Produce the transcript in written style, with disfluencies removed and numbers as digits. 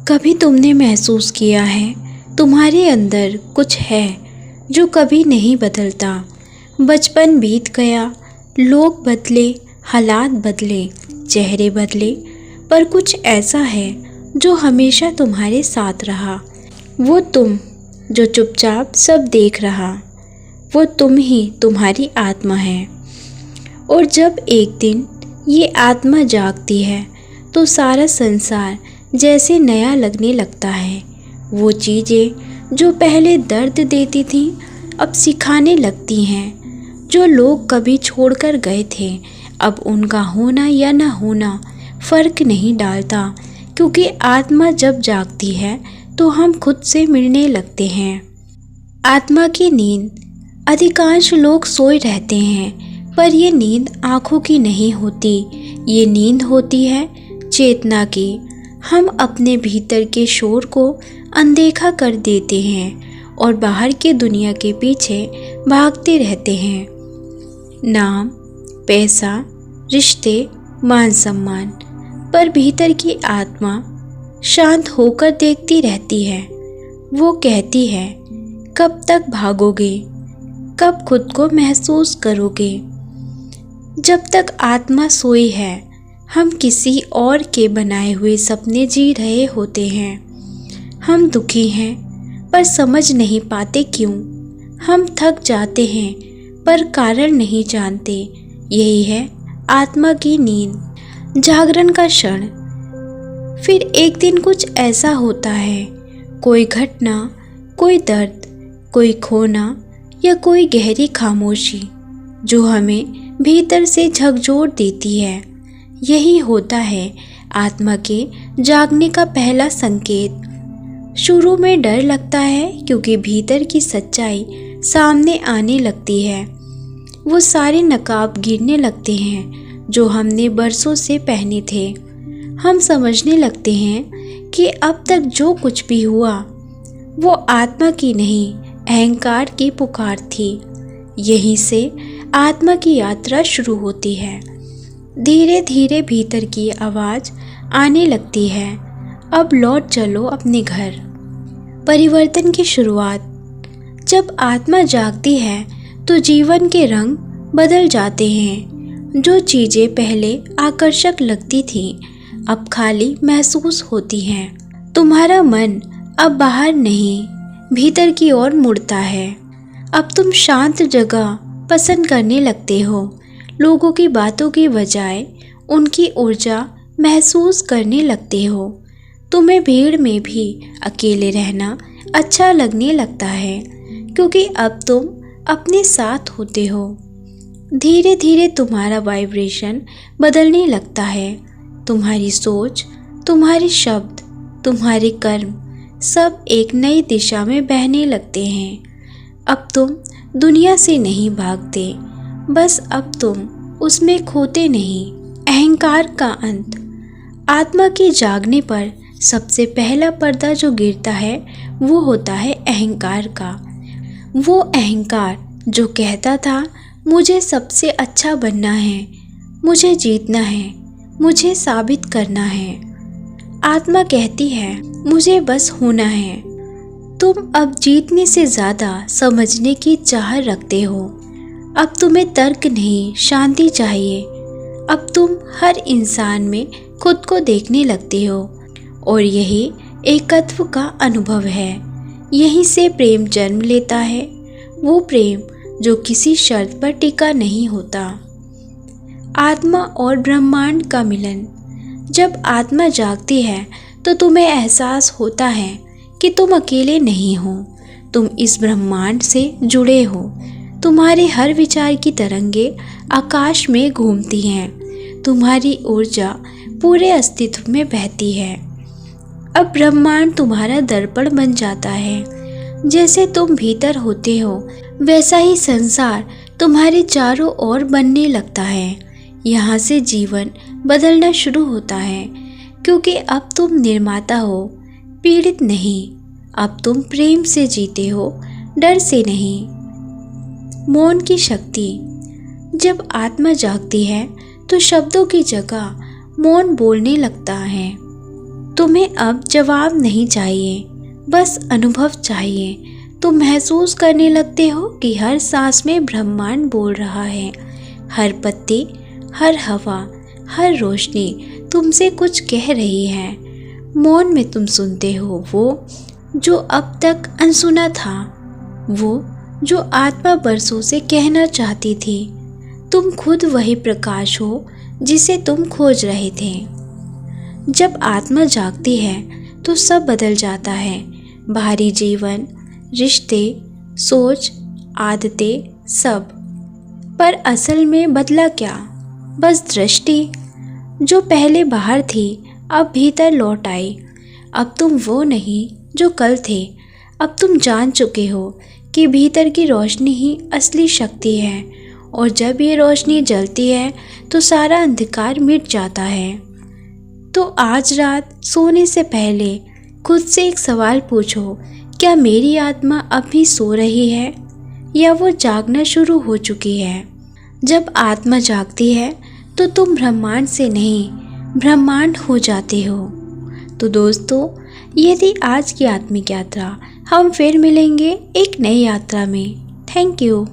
कभी तुमने महसूस किया है तुम्हारे अंदर कुछ है जो कभी नहीं बदलता। बचपन बीत गया, लोग बदले, हालात बदले, चेहरे बदले, पर कुछ ऐसा है जो हमेशा तुम्हारे साथ रहा। वो तुम जो चुपचाप सब देख रहा, वो तुम ही तुम्हारी आत्मा है। और जब एक दिन ये आत्मा जागती है तो सारा संसार जैसे नया लगने लगता है। वो चीज़ें जो पहले दर्द देती थीं अब सिखाने लगती हैं। जो लोग कभी छोड़कर गए थे अब उनका होना या ना होना फ़र्क नहीं डालता, क्योंकि आत्मा जब जागती है तो हम खुद से मिलने लगते हैं। आत्मा की नींद। अधिकांश लोग सोए रहते हैं, पर ये नींद आँखों की नहीं होती, ये नींद होती है चेतना की। हम अपने भीतर के शोर को अनदेखा कर देते हैं और बाहर की दुनिया के पीछे भागते रहते हैं। नाम, पैसा, रिश्ते, मान सम्मान, पर भीतर की आत्मा शांत होकर देखती रहती है। वो कहती है, कब तक भागोगे, कब खुद को महसूस करोगे। जब तक आत्मा सोई है हम किसी और के बनाए हुए सपने जी रहे होते हैं। हम दुखी हैं पर समझ नहीं पाते क्यों। हम थक जाते हैं पर कारण नहीं जानते। यही है आत्मा की नींद, जागरण का क्षण। फिर एक दिन कुछ ऐसा होता है, कोई घटना, कोई दर्द, कोई खोना या कोई गहरी खामोशी जो हमें भीतर से झकझोर देती है। यही होता है आत्मा के जागने का पहला संकेत। शुरू में डर लगता है क्योंकि भीतर की सच्चाई सामने आने लगती है। वो सारे नकाब गिरने लगते हैं जो हमने बरसों से पहने थे। हम समझने लगते हैं कि अब तक जो कुछ भी हुआ वो आत्मा की नहीं, अहंकार की पुकार थी। यहीं से आत्मा की यात्रा शुरू होती है। धीरे धीरे भीतर की आवाज़ आने लगती है, अब लौट चलो अपने घर। परिवर्तन की शुरुआत। जब आत्मा जागती है तो जीवन के रंग बदल जाते हैं। जो चीज़ें पहले आकर्षक लगती थीं अब खाली महसूस होती हैं। तुम्हारा मन अब बाहर नहीं, भीतर की ओर मुड़ता है। अब तुम शांत जगह पसंद करने लगते हो, लोगों की बातों की बजाय उनकी ऊर्जा महसूस करने लगते हो। तुम्हें भीड़ में भी अकेले रहना अच्छा लगने लगता है, क्योंकि अब तुम अपने साथ होते हो। धीरे धीरे तुम्हारा वाइब्रेशन बदलने लगता है। तुम्हारी सोच, तुम्हारे शब्द, तुम्हारे कर्म सब एक नई दिशा में बहने लगते हैं। अब तुम दुनिया से नहीं भागते, बस अब तुम उसमें खोते नहीं। अहंकार का अंत। आत्मा के जागने पर सबसे पहला पर्दा जो गिरता है वो होता है अहंकार का। वो अहंकार जो कहता था मुझे सबसे अच्छा बनना है, मुझे जीतना है, मुझे साबित करना है। आत्मा कहती है मुझे बस होना है। तुम अब जीतने से ज़्यादा समझने की चाह रखते हो। अब तुम्हें तर्क नहीं, शांति चाहिए। अब तुम हर इंसान में खुद को देखने लगते हो और यही एकत्व का अनुभव है। यहीं से प्रेम जन्म लेता है, वो प्रेम जो किसी शर्त पर टिका नहीं होता। आत्मा और ब्रह्मांड का मिलन। जब आत्मा जागती है तो तुम्हें एहसास होता है कि तुम अकेले नहीं हो, तुम इस ब्रह्मांड से जुड़े हो। तुम्हारे हर विचार की तरंगे आकाश में घूमती हैं, तुम्हारी ऊर्जा पूरे अस्तित्व में बहती है। अब ब्रह्मांड तुम्हारा दर्पण बन जाता है। जैसे तुम भीतर होते हो वैसा ही संसार तुम्हारे चारों ओर बनने लगता है। यहाँ से जीवन बदलना शुरू होता है, क्योंकि अब तुम निर्माता हो, पीड़ित नहीं। अब तुम प्रेम से जीते हो, डर से नहीं। मौन की शक्ति। जब आत्मा जागती है तो शब्दों की जगह मौन बोलने लगता है। तुम्हें अब जवाब नहीं चाहिए, बस अनुभव चाहिए। तुम महसूस करने लगते हो कि हर सांस में ब्रह्मांड बोल रहा है। हर पत्ती, हर हवा, हर रोशनी तुमसे कुछ कह रही है। मौन में तुम सुनते हो वो जो अब तक अनसुना था, वो जो आत्मा बरसों से कहना चाहती थी। तुम खुद वही प्रकाश हो जिसे तुम खोज रहे थे। जब आत्मा जागती है तो सब बदल जाता है। बाहरी जीवन, रिश्ते, सोच, आदतें, सब। पर असल में बदला क्या? बस दृष्टि। जो पहले बाहर थी अब भीतर लौट आई। अब तुम वो नहीं जो कल थे। अब तुम जान चुके हो कि भीतर की रोशनी ही असली शक्ति है, और जब ये रोशनी जलती है तो सारा अंधकार मिट जाता है। तो आज रात सोने से पहले खुद से एक सवाल पूछो, क्या मेरी आत्मा अब भी सो रही है या वो जागना शुरू हो चुकी है? जब आत्मा जागती है तो तुम ब्रह्मांड से नहीं, ब्रह्मांड हो जाते हो। तो दोस्तों, ये थी आज की आत्मिक यात्रा। हम फिर मिलेंगे एक नई यात्रा में। Thank you.